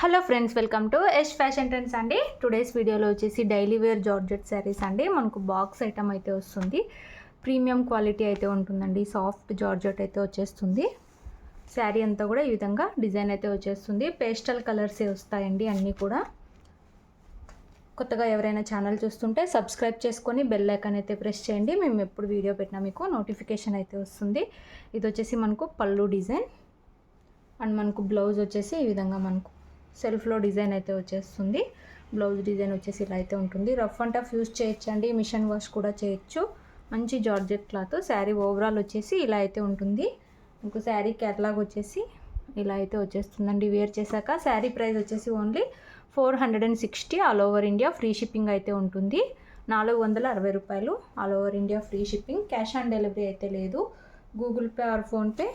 Hello friends, welcome to Yash fashion trends అండి. Today's వీడియోలో వచ్చేసి డైలీ వేర్ జార్జెట్ శారీస్ అండి. మనకు బాక్స్ ఐటమ్ అయితే వస్తుంది. ప్రీమియం క్వాలిటీ అయితే ఉంటుందండి. సాఫ్ట్ జార్జెట్ అయితే వచ్చేస్తుంది. శారీ అంతా కూడా ఈ విధంగా డిజైన్ అయితే వచ్చేస్తుంది. పేస్టల్ కలర్సే వస్తాయండి అన్నీ కూడా. కొత్తగా ఎవరైనా ఛానల్ చూస్తుంటే సబ్స్క్రైబ్ చేసుకొని బెల్ ఐకాన్ అయితే ప్రెస్ చేయండి. మేము ఎప్పుడు వీడియో పెట్టినా మీకు నోటిఫికేషన్ అయితే వస్తుంది. ఇది వచ్చేసి మనకు పళ్ళు డిజైన్ అండ్ మనకు బ్లౌజ్ వచ్చేసి ఈ విధంగా మనకు సెల్ఫ్లో డిజైన్ అయితే వచ్చేస్తుంది. బ్లౌజ్ డిజైన్ వచ్చేసి ఇలా అయితే ఉంటుంది. రఫ్ అండ్ టఫ్ యూస్ చేయొచ్చండి, మిషన్ వాష్ కూడా చేయొచ్చు. మంచి జార్జెట్ క్లాత్. శారీ ఓవరాల్ వచ్చేసి ఇలా అయితే ఉంటుంది. ఇంకో శారీ కేటలాగ్ వచ్చేసి ఇలా అయితే వచ్చేస్తుందండి. వేర్ చేశాక శారీ ప్రైస్ వచ్చేసి only 460 all over India. Free shipping అయితే ఉంటుంది. 460 రూపాయలు all over India free shipping. Cash on delivery అయితే లేదు. గూగుల్ పే ఆర్ ఫోన్పే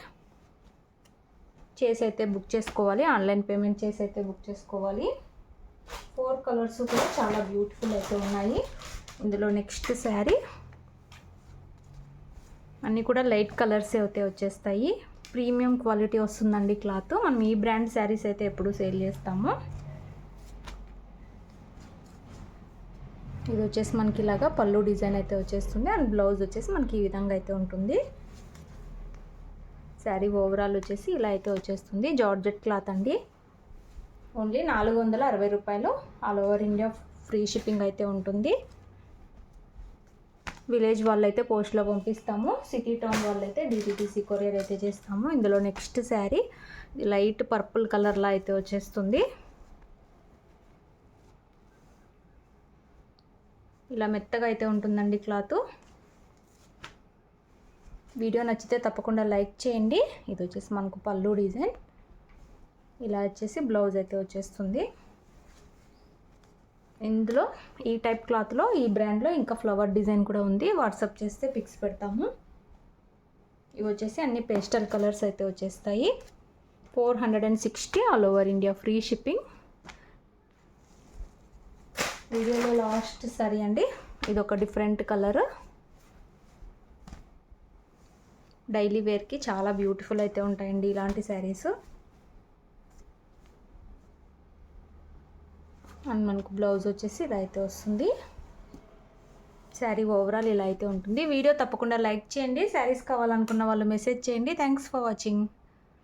చేసి అయితే బుక్ చేసుకోవాలి. ఆన్లైన్ పేమెంట్ చేసి అయితే బుక్ చేసుకోవాలి. 4 కలర్స్ కూడా చాలా బ్యూటిఫుల్ అయితే ఉన్నాయి. ఇందులో నెక్స్ట్ శారీ అన్నీ కూడా లైట్ కలర్స్ అయితే వచ్చేస్తాయి. ప్రీమియం క్వాలిటీ వస్తుందండి క్లాత్. మనం ఈ బ్రాండ్ శారీస్ అయితే ఎప్పుడు సేల్ చేస్తాము. ఇది వచ్చేసి మనకి ఇలాగా పళ్ళు డిజైన్ అయితే వచ్చేస్తుంది అండ్ బ్లౌజ్ వచ్చేసి మనకి ఈ విధంగా అయితే ఉంటుంది. శారీ ఓవరాల్ వచ్చేసి ఇలా అయితే వచ్చేస్తుంది. జార్జెట్ క్లాత్ అండి. ఓన్లీ 460 రూపాయలు all over India free shipping అయితే ఉంటుంది. విలేజ్ వాళ్ళు అయితే పోస్ట్లో పంపిస్తాము. సిటీ టౌన్ వాళ్ళు అయితే డిటిడిసి కొరియర్ అయితే చేస్తాము. ఇందులో నెక్స్ట్ శారీ లైట్ పర్పుల్ కలర్లా అయితే వచ్చేస్తుంది. ఇలా మెత్తగా అయితే ఉంటుందండి క్లాత్. వీడియో నచ్చితే తప్పకుండా లైక్ చేయండి. ఇది వచ్చేసి మనకు పళ్ళు డిజైన్. ఇలా వచ్చేసి బ్లౌజ్ అయితే వచ్చేస్తుంది. ఇందులో ఈ టైప్ క్లాత్లో ఈ బ్రాండ్లో ఇంకా ఫ్లవర్ డిజైన్ కూడా ఉంది. వాట్సాప్ చేస్తే పిక్స్ పెడతాము. ఇవి వచ్చేసి అన్ని పేస్టల్ కలర్స్ అయితే వచ్చేస్తాయి. 460 all over India free shipping. వీడియోలో లాస్ట్ సారీ అండి. ఇది ఒక డిఫరెంట్ కలర్. డైలీ వేర్కి చాలా బ్యూటిఫుల్ అయితే ఉంటాయండి ఇలాంటి శారీస్. అండ్ మనకు బ్లౌజ్ వచ్చేసి ఇలా అయితే వస్తుంది. శారీ ఓవరాల్ ఇలా అయితే ఉంటుంది. వీడియో తప్పకుండా లైక్ చేయండి. శారీస్ కావాలనుకున్న వాళ్ళు మెసేజ్ చేయండి. Thanks for watching.